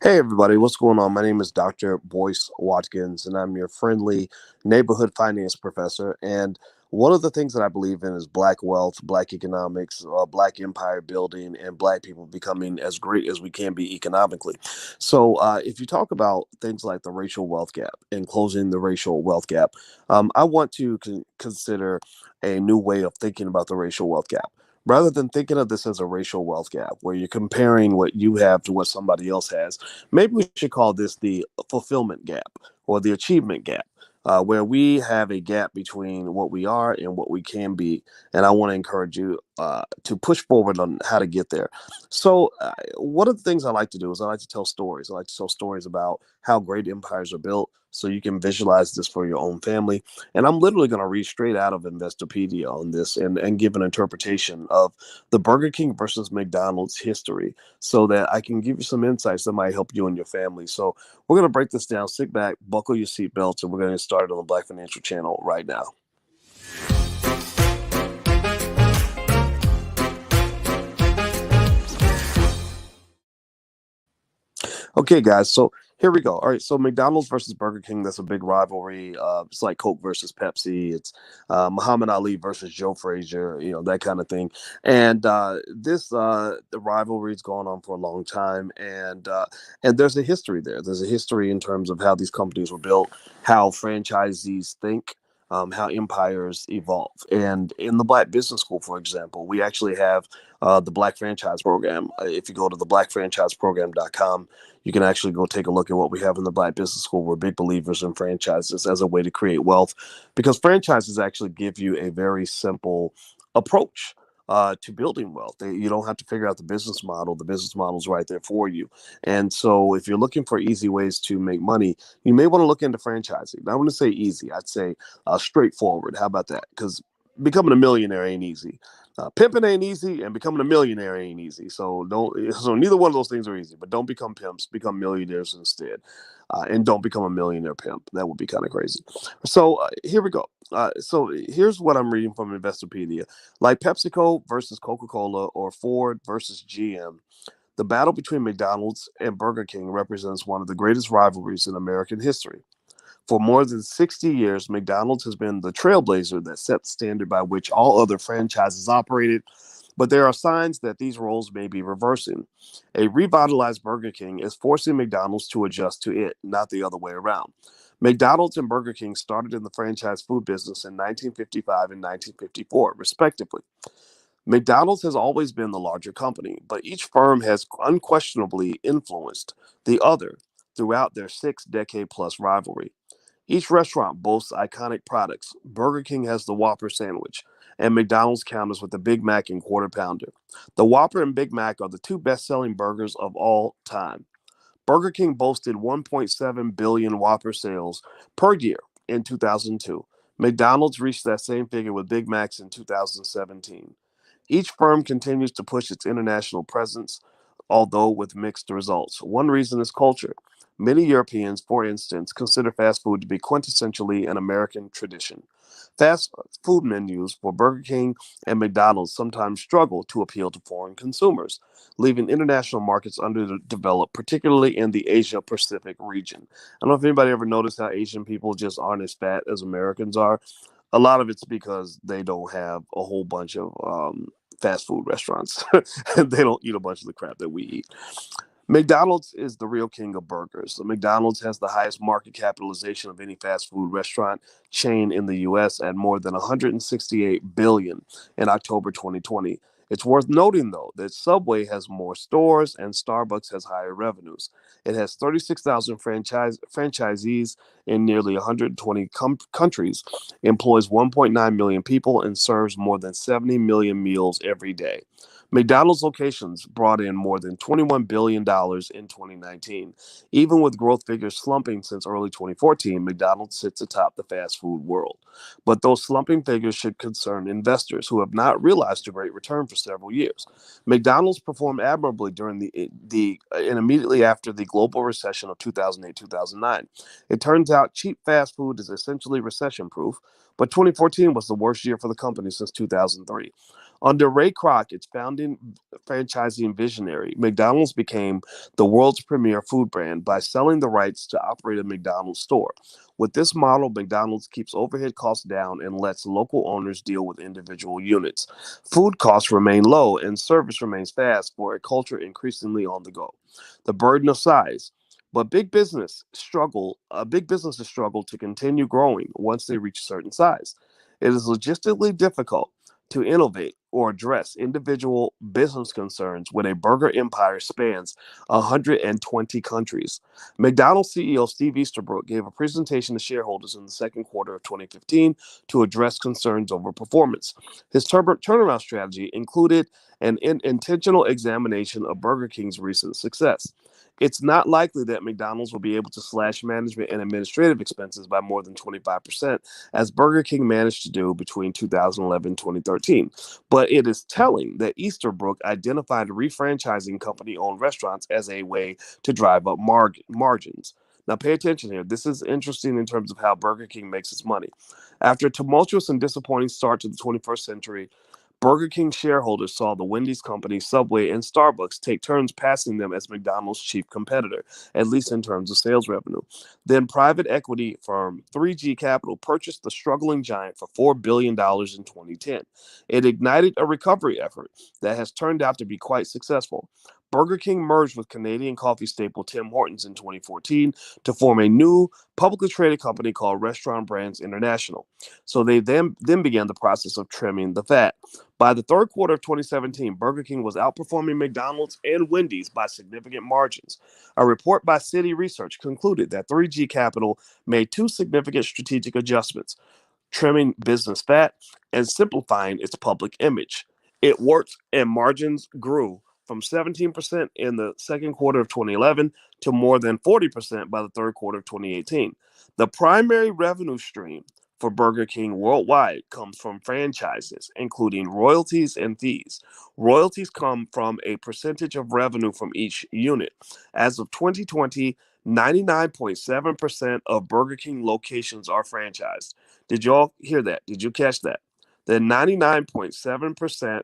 Hey everybody, what's going on? My name is Dr. Boyce Watkins, and I'm your friendly neighborhood finance professor. And one of the things that I believe in is black wealth, black economics, black empire building, and black people becoming as great as we can be economically. So, if you talk about things like the racial wealth gap and closing the racial wealth gap, I want to consider a new way of thinking about the racial wealth gap rather than thinking of this as a racial wealth gap where you're comparing what you have to what somebody else has. Maybe we should call this the fulfillment gap or the achievement gap, where we have a gap between what we are and what we can be. And I want to encourage you to push forward on how to get there. So, one of the things I like to do is I like to tell stories. I like to tell stories about how great empires are built so you can visualize this for your own family. And I'm literally going to read straight out of Investopedia on this and give an interpretation of the Burger King versus McDonald's history so that I can give you some insights that might help you and your family. So we're going to break this down. Sit back, buckle your seatbelts, and we're going to get started on the Black Financial Channel right now. Okay, guys. So here we go. All right. So McDonald's versus Burger King. That's a big rivalry. It's like Coke versus Pepsi. It's Muhammad Ali versus Joe Frazier. That kind of thing. And the rivalry's gone on for a long time. And there's a history there. There's a history in terms of how these companies were built, how franchisees think. How empires evolve. And in the Black Business School, for example, we actually have the Black Franchise Program. If you go to the blackfranchiseprogram.com, you can actually go take a look at what we have in the Black Business School. We're big believers in franchises as a way to create wealth because franchises actually give you a very simple approach to building wealth. You don't have to figure out the business model. The business model is right there for you. And so if you're looking for easy ways to make money, you may want to look into franchising. Now, I want to say easy. I'd say straightforward. How about that? Because becoming a millionaire ain't easy. Pimping ain't easy, and becoming a millionaire ain't easy. So don't. So neither one of those things are easy. But don't become pimps. Become millionaires instead, and don't become a millionaire pimp. That would be kind of crazy. So, here we go. So here's what I'm reading from Investopedia. Like PepsiCo versus Coca-Cola or Ford versus GM, the battle between McDonald's and Burger King represents one of the greatest rivalries in American history. For more than 60 years, McDonald's has been the trailblazer that set the standard by which all other franchises operated, but there are signs that these roles may be reversing. A revitalized Burger King is forcing McDonald's to adjust to it, not the other way around. McDonald's and Burger King started in the franchise food business in 1955 and 1954, respectively. McDonald's has always been the larger company, but each firm has unquestionably influenced the other throughout their 6 decade plus rivalry. Each restaurant boasts iconic products. Burger King has the Whopper sandwich, and McDonald's counters with the Big Mac and Quarter Pounder. The Whopper and Big Mac are the two best selling burgers of all time. Burger King boasted 1.7 billion Whopper sales per year in 2002. McDonald's reached that same figure with Big Macs in 2017. Each firm continues to push its international presence, although with mixed results. One reason is culture. Many Europeans, for instance, consider fast food to be quintessentially an American tradition. Fast food menus for Burger King and McDonald's sometimes struggle to appeal to foreign consumers, leaving international markets underdeveloped, particularly in the Asia Pacific region. I don't know if anybody ever noticed how Asian people just aren't as fat as Americans are. A lot of it's because they don't have a whole bunch of fast food restaurants. They don't eat a bunch of the crap that we eat. McDonald's is the real king of burgers. So McDonald's has the highest market capitalization of any fast food restaurant chain in the US at more than 168 billion in October 2020. It's worth noting though that Subway has more stores and Starbucks has higher revenues. It has 36,000 franchisees in nearly 120 countries, employs 1.9 million people and serves more than 70 million meals every day. McDonald's locations brought in more than $21 billion in 2019. Even with growth figures slumping since early 2014, McDonald's sits atop the fast food world. But those slumping figures should concern investors who have not realized a great return for several years. McDonald's performed admirably during and immediately after the global recession of 2008-2009. It turns out cheap fast food is essentially recession proof, but 2014 was the worst year for the company since 2003. Under Ray Kroc, its founding franchising visionary, McDonald's became the world's premier food brand by selling the rights to operate a McDonald's store. With this model, McDonald's keeps overhead costs down and lets local owners deal with individual units. Food costs remain low and service remains fast for a culture increasingly on the go. The burden of size. But big businesses struggle to continue growing once they reach a certain size. It is logistically difficult to innovate or address individual business concerns when a burger empire spans 120 countries. McDonald's CEO Steve Easterbrook gave a presentation to shareholders in the second quarter of 2015 to address concerns over performance. His turnaround strategy included an intentional examination of Burger King's recent success. It's not likely that McDonald's will be able to slash management and administrative expenses by more than 25%, as Burger King managed to do between 2011 and 2013. But it is telling that Easterbrook identified refranchising company owned restaurants as a way to drive up margins. Now, pay attention here. This is interesting in terms of how Burger King makes its money. After a tumultuous and disappointing start to the 21st century, Burger King shareholders saw the Wendy's company, Subway, and Starbucks take turns passing them as McDonald's chief competitor, at least in terms of sales revenue. Then private equity firm 3G Capital purchased the struggling giant for $4 billion in 2010. It ignited a recovery effort that has turned out to be quite successful. Burger King merged with Canadian coffee staple Tim Hortons in 2014 to form a new publicly traded company called Restaurant Brands International. So they then began the process of trimming the fat. By the third quarter of 2017, Burger King was outperforming McDonald's and Wendy's by significant margins. A report by Citi Research concluded that 3G Capital made two significant strategic adjustments: trimming business fat and simplifying its public image. It worked, and margins grew from 17% in the second quarter of 2011 to more than 40% by the third quarter of 2018. The primary revenue stream for Burger King worldwide comes from franchises, including royalties and fees. Royalties come from a percentage of revenue from each unit. As of 2020, 99.7% of Burger King locations are franchised. Did y'all hear that? Did you catch that? The 99.7%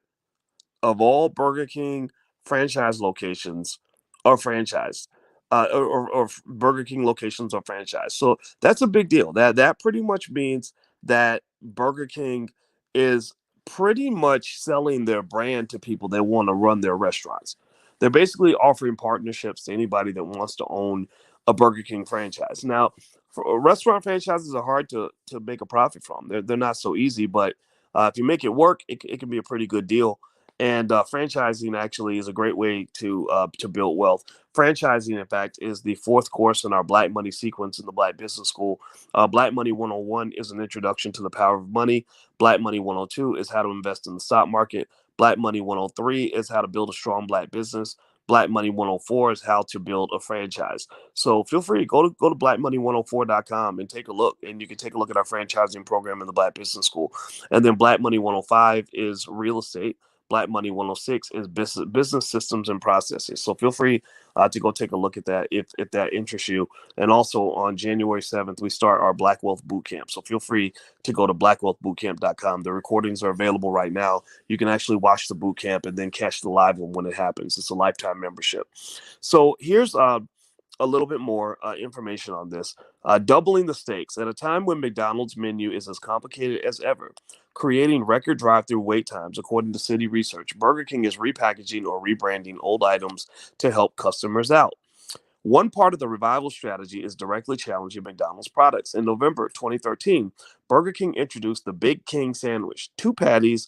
of all Burger King franchise locations are franchised, or Burger King locations are franchised. So that's a big deal. That pretty much means that Burger King is pretty much selling their brand to people that want to run their restaurants. They're basically offering partnerships to anybody that wants to own a Burger King franchise. Now, restaurant franchises are hard to make a profit from. They're not so easy, but if you make it work, it can be a pretty good deal. And franchising actually is a great way to build wealth. Franchising, in fact, is the fourth course in our Black Money sequence in the Black Business School. Black Money 101 is an introduction to the power of money. Black Money 102 is how to invest in the stock market. Black Money 103 is how to build a strong Black business. Black Money 104 is how to build a franchise. So feel free to go to blackmoney104.com and take a look. And you can take a look at our franchising program in the Black Business School. And then Black Money 105 is real estate. Black Money 106 is business systems and processes. So feel free to go take a look at that if that interests you. And also on January 7th, we start our Black Wealth Bootcamp. So feel free to go to blackwealthbootcamp.com. The recordings are available right now. You can actually watch the bootcamp and then catch the live one when it happens. It's a lifetime membership. So here's a little bit more information on this. Doubling the stakes. At a time when McDonald's menu is as complicated as ever, creating record drive-through wait times, according to Citi Research, Burger King is repackaging or rebranding old items to help customers out. One part of the revival strategy is directly challenging McDonald's products. In November 2013, Burger King introduced the Big King sandwich, two patties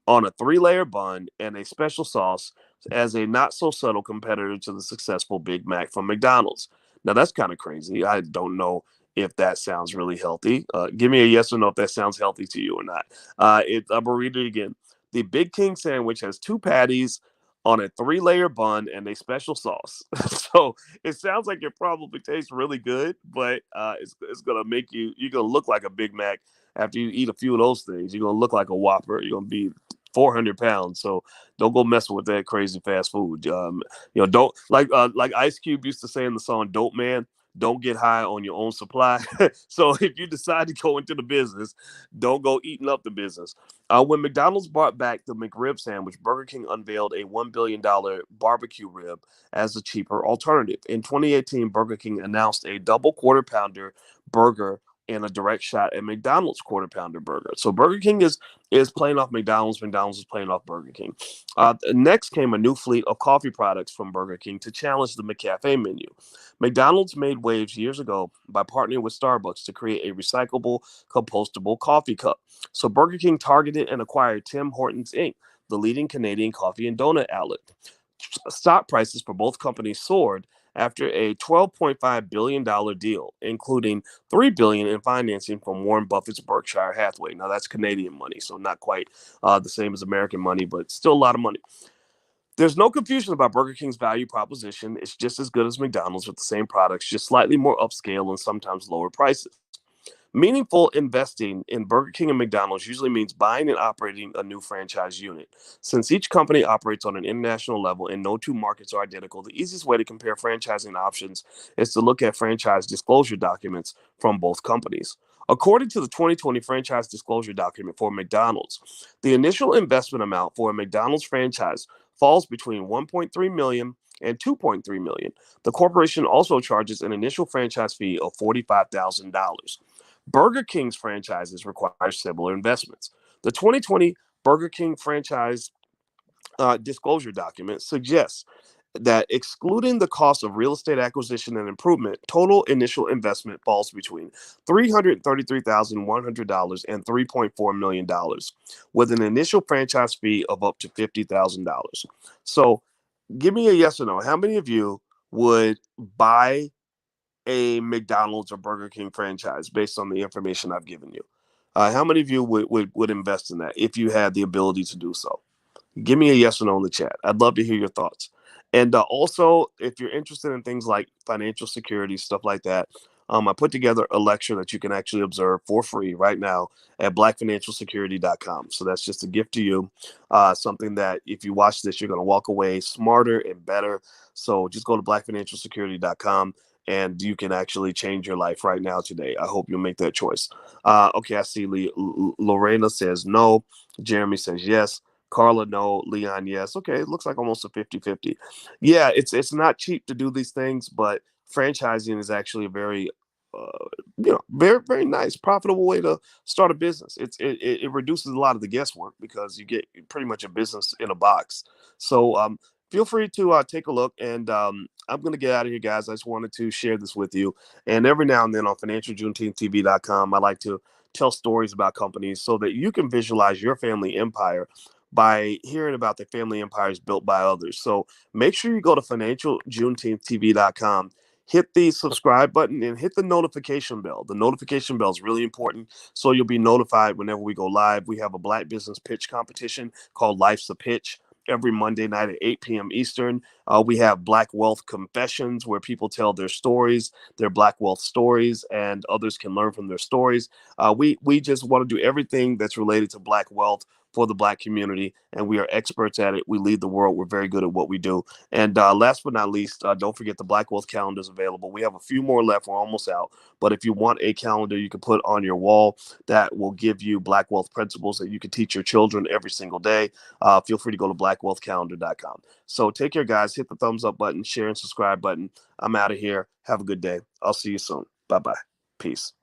on a three-layer bun and a special sauce as a not-so-subtle competitor to the successful Big Mac from McDonald's. Now, that's kind of crazy. I don't know if that sounds really healthy. Give me a yes or no if that sounds healthy to you or not. I'm going to read it again. The Big King sandwich has two patties on a three-layer bun and a special sauce. So it sounds like it probably tastes really good, but it's gonna make you're gonna look like a Big Mac after you eat a few of those things. You're gonna look like a Whopper. You're gonna be 400 pounds. So don't go messing with that crazy fast food. Don't like Ice Cube used to say in the song "Dope Man." don't get high on your own supply. So if you decide to go into the business, don't go eating up the business. When McDonald's brought back the McRib sandwich, Burger King unveiled a $1 billion barbecue rib as a cheaper alternative. In 2018, Burger King announced a double quarter pounder burger and a direct shot at McDonald's quarter pounder burger. So Burger King is playing off McDonald's. McDonald's is playing off Burger King. Next came a new fleet of coffee products from Burger King to challenge the McCafe menu. McDonald's made waves years ago by partnering with Starbucks to create a recyclable, compostable coffee cup. So Burger King targeted and acquired Tim Hortons Inc., the leading Canadian coffee and donut outlet. Stock prices for both companies soared after a $12.5 billion deal, including $3 billion in financing from Warren Buffett's Berkshire Hathaway. Now that's Canadian money, so not quite the same as American money, but still a lot of money. There's no confusion about Burger King's value proposition. It's just as good as McDonald's with the same products, just slightly more upscale and sometimes lower prices. Meaningful investing in Burger King and McDonald's usually means buying and operating a new franchise unit. Since each company operates on an international level and no two markets are identical, the easiest way to compare franchising options is to look at franchise disclosure documents from both companies. According to the 2020 franchise disclosure document for McDonald's, the initial investment amount for a McDonald's franchise falls between 1.3 million and 2.3 million. The corporation also charges an initial franchise fee of $45,000. Burger King's franchises require similar investments. The 2020 Burger King franchise disclosure document suggests that excluding the cost of real estate acquisition and improvement, total initial investment falls between $333,100 and $3.4 million, with an initial franchise fee of up to $50,000. So give me a yes or no. How many of you would buy a McDonald's or Burger King franchise based on the information I've given you? How many of you would invest in that if you had the ability to do so? Give me a yes or no in the chat. I'd love to hear your thoughts. And also, if you're interested in things like financial security, stuff like that, I put together a lecture that you can actually observe for free right now at blackfinancialsecurity.com. So that's just a gift to you. Something that if you watch this, you're going to walk away smarter and better. So just go to blackfinancialsecurity.com and you can actually change your life right now today. I hope you'll make that choice. Okay, I see Lorena says no. Jeremy says yes. Carla, no. Leon, yes. Okay, it looks like almost a 50-50. Yeah, it's not cheap to do these things, but franchising is actually a very, very, very nice, profitable way to start a business. It reduces a lot of the guesswork because you get pretty much a business in a box. So feel free to take a look. And I'm going to get out of here, guys. I just wanted to share this with you. And every now and then on financialjuneteenth.tv.com, I like to tell stories about companies so that you can visualize your family empire by hearing about the family empires built by others. So make sure you go to financialjuneteenth.tv.com, hit the subscribe button, and hit the notification bell. The notification bell is really important, so you'll be notified whenever we go live. We have a Black business pitch competition called Life's a Pitch every Monday night at 8 p.m. Eastern. We have Black Wealth Confessions, where people tell their stories, their Black wealth stories, and others can learn from their stories. We just want to do everything that's related to Black wealth for the Black community, and we are experts at it. We lead the world. We're very good at what we do. And last but not least, don't forget the Black Wealth calendar is available. We have a few more left. We're almost out. But if you want a calendar you can put on your wall that will give you Black wealth principles that you can teach your children every single day, feel free to go to blackwealthcalendar.com. So take care, guys. Hit the thumbs up button, share and subscribe button. I'm out of here. Have a good day. I'll see you soon. Bye-bye. Peace.